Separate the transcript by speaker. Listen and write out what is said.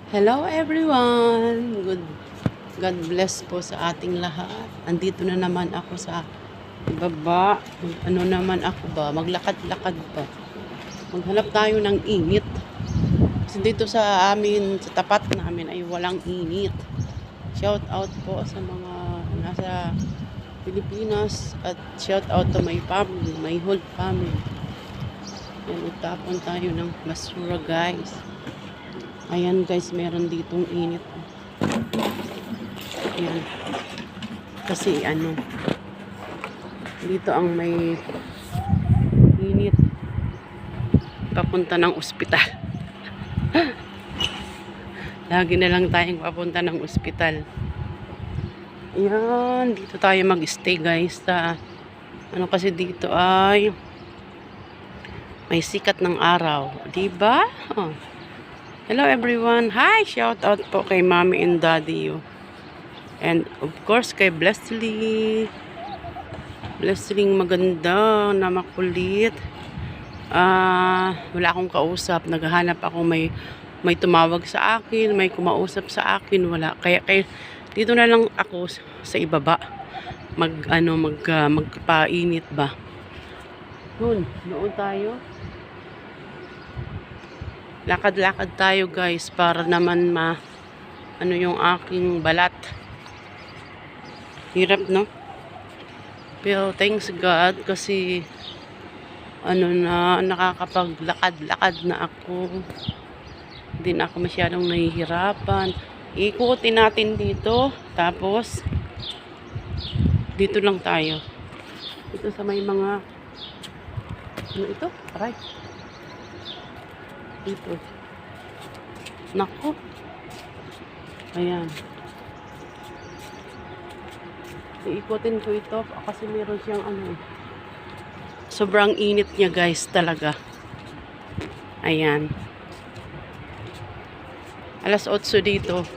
Speaker 1: Hello everyone! God bless po sa ating lahat. Andito na naman ako sa baba. Ano naman ako ba? Maglakad-lakad ba? Maghanap tayo ng init. Kasi dito sa amin, sa tapat namin ay walang init. Shout out po sa mga nasa Pilipinas at shout out to my family, my whole family. Yan, utapon tayo ng basura guys. Ayan guys, meron ditong init. Ayan. Kasi dito ang may init. Papunta ng ospital. Lagi na lang tayong papunta ng ospital. Ayan, dito tayo mag-stay guys. Kasi dito ay may sikat ng araw. Diba? Oh. Hello everyone. Hi! Shout out po kay Mommy and Daddy. And of course kay Blessly. Blessling maganda na makulit. Wala akong kausap. Naghahanap ako, may tumawag sa akin, may kumausap sa akin, wala. Kaya dito na lang ako sa ibaba. Magpainit ba. Noon tayo. Lakad-lakad tayo guys para naman yung aking balat. Hirap no? Pero thanks God kasi nakakapaglakad-lakad na ako. Hindi na ako masyadong nahihirapan. Ikutin natin dito. Tapos dito lang tayo. Ito sa may mga ito? Aray. Dito. Nako. Ayan. Iikutin ko ito kasi meron siyang sobrang init niya guys talaga. Ayan. Alas 8 dito.